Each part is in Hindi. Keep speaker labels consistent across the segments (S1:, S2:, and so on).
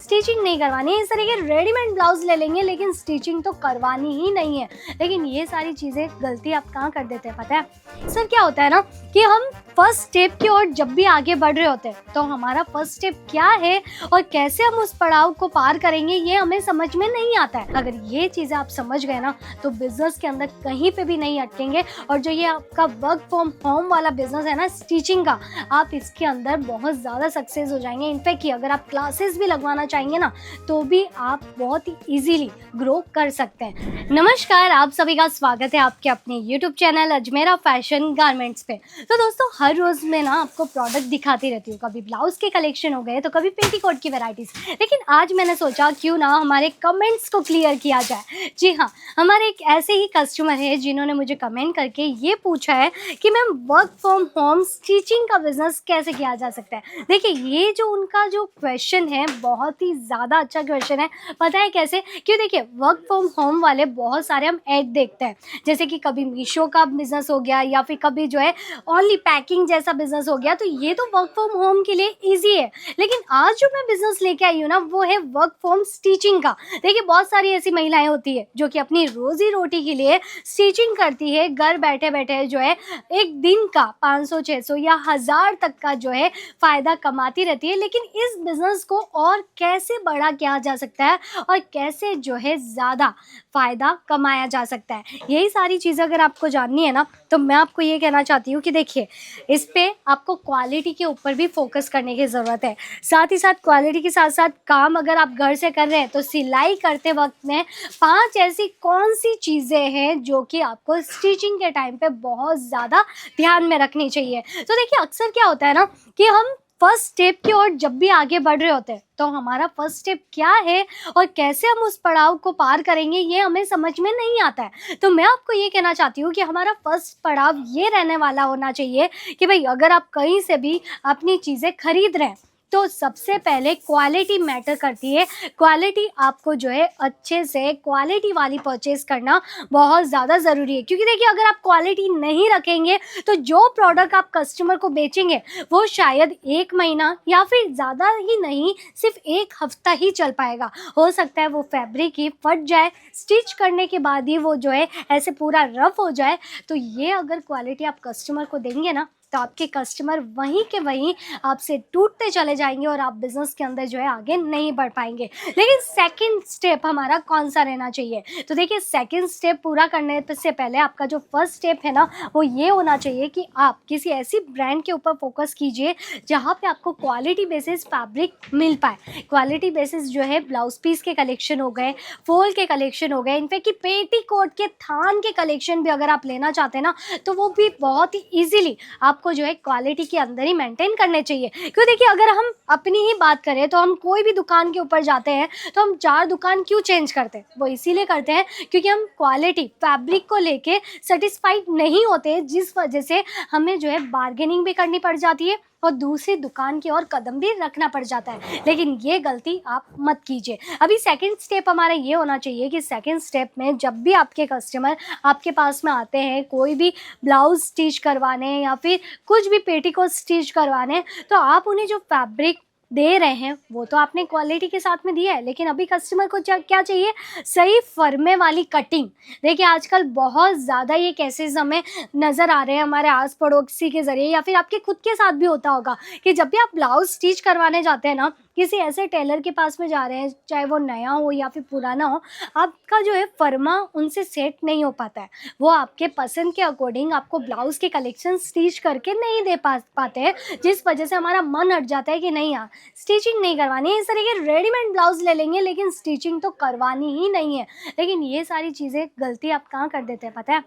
S1: स्टिचिंग नहीं करवानी है। इस तरह के रेडीमेड ब्लाउज ले लेंगे लेकिन स्टिचिंग तो करवानी ही नहीं है। लेकिन ये सारी चीज़ें गलती आप कहाँ कर देते हैं पता है? सर क्या होता है ना कि हम फर्स्ट स्टेप की ओर जब भी आगे बढ़ रहे होते हैं तो हमारा फर्स्ट स्टेप क्या है और कैसे हम उस पड़ाव को पार करेंगे ये हमें समझ में नहीं आता है। अगर ये चीज़ें आप समझ गए ना तो बिजनेस के अंदर कहीं पे भी नहीं अटकेंगे। और जो ये आपका वर्क फ्रॉम होम वाला बिजनेस है ना स्टिचिंग का, आप इसके अंदर बहुत ज़्यादा सक्सेस हो जाएंगे। इनफैक्ट कि अगर आप क्लासेस भी लगवाना चाहेंगे ना तो भी आप बहुत ही ईजिली ग्रो कर सकते हैं। नमस्कार, आप सभी का स्वागत है आपके अपने YouTube channel Ajmera fashion garments पे। तो दोस्तों हर रोज़ मैं ना आपको प्रोडक्ट दिखाती रहती हूँ, कभी ब्लाउज के कलेक्शन हो गए तो कभी पेटीकोट की वैरायटीज़। लेकिन आज मैंने सोचा क्यों ना हमारे कमेंट्स को क्लियर किया जाए। जी हाँ, हमारे एक ऐसे ही कस्टमर है जिन्होंने मुझे कमेंट करके ये पूछा है कि ma'am work from home stitching का बिजनेस कैसे किया जा सकता है। देखिए ये जो उनका जो क्वेश्चन है बहुत ही ज़्यादा अच्छा क्वेश्चन है। पता है कैसे? क्यों, देखिए वर्क फ्रॉम होम वाले बहुत सारे हम ऐड देखते हैं, जैसे कि कभी मीशो का बिजनेस हो गया या फिर कभी जो है ओनली पैकिंग जैसा बिजनेस हो गया। तो ये तो वर्क फ्रॉम होम के लिए ईजी है। लेकिन आज जो मैं बिजनेस लेके आई हूँ ना वो है वर्क फ्रॉम स्टिचिंग का। देखिए बहुत सारी ऐसी महिलाएं होती है जो कि अपनी रोजी रोटी के लिए स्टिचिंग करती है, घर बैठे बैठे जो है एक दिन का 500 600 या 1000 तक का जो है फायदा कमाती रहती है। लेकिन इस बिजनेस को और कैसे बड़ा किया जा सकता है और कैसे जो है ज़्यादा फ़ायदा कमाया जा सकता है, यही सारी चीज़ें अगर आपको जाननी है ना तो मैं आपको ये कहना चाहती हूँ कि देखिए इस पे आपको क्वालिटी के ऊपर भी फोकस करने की ज़रूरत है। साथ ही साथ क्वालिटी के साथ साथ काम अगर आप घर से कर रहे हैं तो सिलाई करते वक्त में 5 ऐसी कौन सी चीज़ें हैं जो कि आपको स्टिचिंग के टाइम पे बहुत ज़्यादा ध्यान में रखनी चाहिए। तो देखिए अक्सर क्या होता है ना कि हम फर्स्ट स्टेप की ओर जब भी आगे बढ़ रहे होते हैं तो हमारा फर्स्ट स्टेप क्या है और कैसे हम उस पड़ाव को पार करेंगे ये हमें समझ में नहीं आता है। तो मैं आपको ये कहना चाहती हूँ कि हमारा फर्स्ट पड़ाव ये रहने वाला होना चाहिए कि भाई अगर आप कहीं से भी अपनी चीज़ें खरीद रहे हैं तो सबसे पहले क्वालिटी मैटर करती है। क्वालिटी आपको जो है अच्छे से क्वालिटी वाली परचेज़ करना बहुत ज़्यादा ज़रूरी है, क्योंकि देखिए अगर आप क्वालिटी नहीं रखेंगे तो जो प्रोडक्ट आप कस्टमर को बेचेंगे वो शायद 1 महीना या फिर ज़्यादा ही नहीं सिर्फ 1 हफ्ता ही चल पाएगा। हो सकता है वो फैब्रिक ही फट जाए, स्टिच करने के बाद ही वो जो है ऐसे पूरा रफ हो जाए। तो ये अगर क्वालिटी आप कस्टमर को देंगे ना तो आपके कस्टमर वहीं के वहीं आपसे टूटते चले जाएंगे और आप बिजनेस के अंदर जो है आगे नहीं बढ़ पाएंगे। लेकिन सेकंड स्टेप हमारा कौन सा रहना चाहिए? तो देखिए सेकंड स्टेप पूरा करने से पहले आपका जो फर्स्ट स्टेप है ना वो ये होना चाहिए कि आप किसी ऐसी ब्रांड के ऊपर फोकस कीजिए जहाँ पे आपको क्वालिटी बेसिस फैब्रिक मिल पाए। क्वालिटी बेसिस जो है ब्लाउज पीस के कलेक्शन हो गए, फॉल के कलेक्शन हो गए, इनफैक्ट कि पेटीकोट के थान के कलेक्शन भी अगर आप लेना चाहते हैं ना तो वो भी बहुत ही ईजिली आपको जो है क्वालिटी के अंदर ही मेंटेन करने चाहिए। क्यों, देखिए अगर हम अपनी ही बात करें तो हम कोई भी दुकान के ऊपर जाते हैं तो हम 4 दुकान क्यों चेंज करते हैं? वो इसीलिए करते हैं क्योंकि हम क्वालिटी फैब्रिक को लेके सेटिस्फाइड नहीं होते, जिस वजह से हमें जो है बार्गेनिंग भी करनी पड़ जाती है और दूसरी दुकान की ओर कदम भी रखना पड़ जाता है। लेकिन ये गलती आप मत कीजिए। अभी सेकंड स्टेप हमारा ये होना चाहिए कि सेकंड स्टेप में जब भी आपके कस्टमर आपके पास में आते हैं कोई भी ब्लाउज स्टिच करवाने या फिर कुछ भी पेटीकोट स्टिच करवाने, तो आप उन्हें जो फैब्रिक दे रहे हैं वो तो आपने क्वालिटी के साथ में दिया है, लेकिन अभी कस्टमर को क्या चाहिए? सही फर्मे वाली कटिंग। देखिए आजकल बहुत ज़्यादा ये केसेस हमें नज़र आ रहे हैं हमारे आस पड़ोसी के ज़रिए या फिर आपके खुद के साथ भी होता होगा कि जब भी आप ब्लाउज स्टिच करवाने जाते हैं ना किसी ऐसे टेलर के पास में जा रहे हैं, चाहे वो नया हो या फिर पुराना हो, आपका जो है फर्मा उनसे सेट नहीं हो पाता है। वो आपके पसंद के अकॉर्डिंग आपको ब्लाउज के कलेक्शन स्टिच करके नहीं दे पाते हैं, जिस वजह से हमारा मन हट जाता है कि नहीं यार स्टिचिंग नहीं करवानी है। इस तरह के रेडीमेड ब्लाउज ले लेंगे लेकिन स्टिचिंग तो करवानी ही नहीं है। लेकिन ये सारी चीज़ें गलती आप कहाँ कर देते हैं पता है?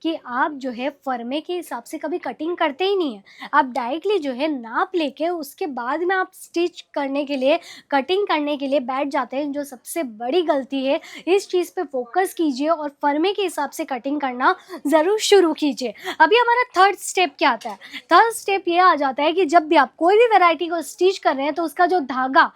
S1: कि आप जो है फर्मे के हिसाब से कभी कटिंग करते ही नहीं है। आप डायरेक्टली जो है नाप लेके उसके बाद में आप स्टिच करने के लिए कटिंग करने के लिए बैठ जाते हैं, जो सबसे बड़ी गलती है। इस चीज़ पे फोकस कीजिए और फर्मे के हिसाब से कटिंग करना ज़रूर शुरू कीजिए। अभी हमारा थर्ड स्टेप क्या आता है? थर्ड स्टेप ये आ जाता है कि जब भी आप कोई भी वैरायटी को स्टिच कर रहे हैं तो उसका जो धागा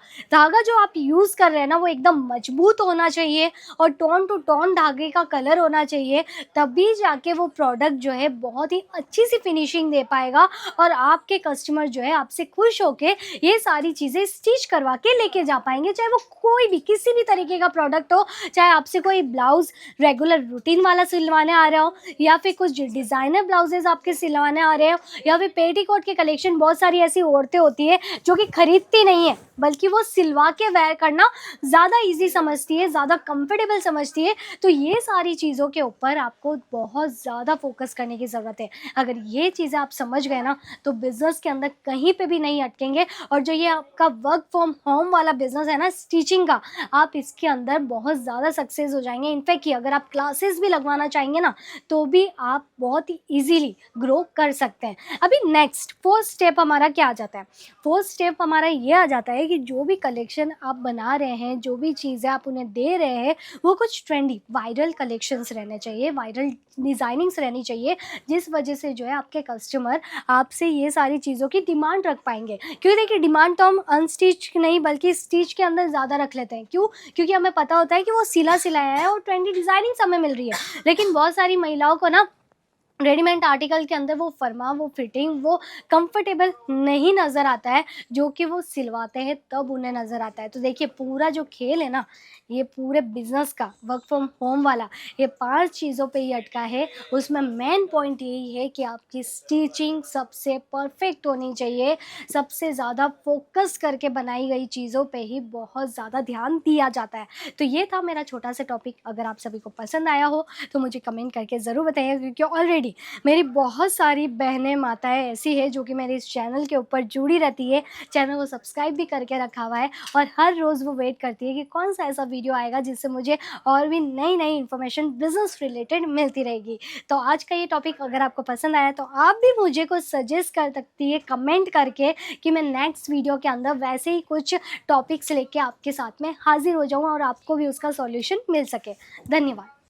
S1: जो आप यूज़ कर रहे हैं ना वो एकदम मजबूत होना चाहिए और टोन टू टोन धागे का कलर होना चाहिए। तभी जाके वो प्रोडक्ट जो है बहुत ही अच्छी सी फिनिशिंग दे पाएगा और आपके कस्टमर जो है आपसे खुश होके ये सारी चीज़ें स्टिच करवा के लेके जा पाएंगे। चाहे वो कोई भी किसी भी तरीके का प्रोडक्ट हो, चाहे आपसे कोई ब्लाउज़ रेगुलर रूटीन वाला सिलवाने आ रहा हो या फिर कुछ डिज़ाइनर ब्लाउजेज़ आपके सिलवाने आ रहे हो या फिर पेटीकोट के कलेक्शन। बहुत सारी ऐसी औरतें होती है जो कि खरीदती नहीं है बल्कि वो सिलवा के वेयर करना ज़्यादा ईजी समझती है, ज़्यादा कंफर्टेबल समझती है। तो ये सारी चीज़ों के ऊपर आपको बहुत ज़्यादा फोकस करने की ज़रूरत है। अगर ये चीज़ें आप समझ गए ना तो बिज़नेस के अंदर कहीं पे भी नहीं अटकेंगे। और जो ये आपका वर्क फ्रॉम होम वाला बिज़नेस है ना स्टिचिंग का, आप इसके अंदर बहुत ज़्यादा सक्सेस हो जाएंगे। इनफैक्ट कि अगर आप क्लासेस भी लगवाना चाहेंगे ना तो भी आप बहुत ही ईजीली ग्रो कर सकते हैं। अभी नेक्स्ट फोर्थ स्टेप हमारा क्या आ जाता है? फोर्थ स्टेप हमारा ये आ जाता है कि जो भी कलेक्शन आप बना रहे हैं, जो भी चीज़ें आप उन्हें दे रहे हैं, वो कुछ ट्रेंडी वायरल कलेक्शंस रहने चाहिए, वायरल डिज़ाइनिंग्स रहनी चाहिए, जिस वजह से जो है आपके कस्टमर आपसे ये सारी चीज़ों की डिमांड रख पाएंगे। क्योंकि देखिए डिमांड तो हम अनस्टिच नहीं बल्कि स्टिच के अंदर ज़्यादा रख लेते हैं। क्यों? क्योंकि हमें पता होता है कि वो सिला सिलाया है और ट्रेंडी डिज़ाइनिंग्स हमें मिल रही है। लेकिन बहुत सारी महिलाओं को ना रेडीमेड आर्टिकल के अंदर वो फर्मा, वो फिटिंग, वो कंफर्टेबल नहीं नज़र आता है जो कि वो सिलवाते हैं तब उन्हें नज़र आता है। तो देखिए पूरा जो खेल है ना ये पूरे बिज़नेस का वर्क फ्रॉम होम वाला ये 5 चीज़ों पे ही अटका है। उसमें मेन पॉइंट यही है कि आपकी स्टिचिंग सबसे परफेक्ट होनी चाहिए। सबसे ज़्यादा फोकस करके बनाई गई चीज़ों पे ही बहुत ज़्यादा ध्यान दिया जाता है। तो ये था मेरा छोटा सा टॉपिक। अगर आप सभी को पसंद आया हो तो मुझे कमेंट करके ज़रूर बताइए, क्योंकि ऑलरेडी मेरी बहुत सारी बहनें माताएं ऐसी है जो कि मेरे इस चैनल के ऊपर जुड़ी रहती है, चैनल को सब्सक्राइब भी करके रखा हुआ है और हर रोज़ वो वेट करती है कि कौन सा ऐसा वीडियो आएगा जिससे मुझे और भी नई नई इन्फॉर्मेशन बिजनेस रिलेटेड मिलती रहेगी। तो आज का ये टॉपिक अगर आपको पसंद आया तो आप भी मुझे कुछ सजेस्ट कर सकती है कमेंट करके कि मैं नेक्स्ट वीडियो के अंदर वैसे ही कुछ टॉपिक्स लेके आपके साथ में हाजिर हो जाऊँ और आपको भी उसका सॉल्यूशन मिल सके। धन्यवाद।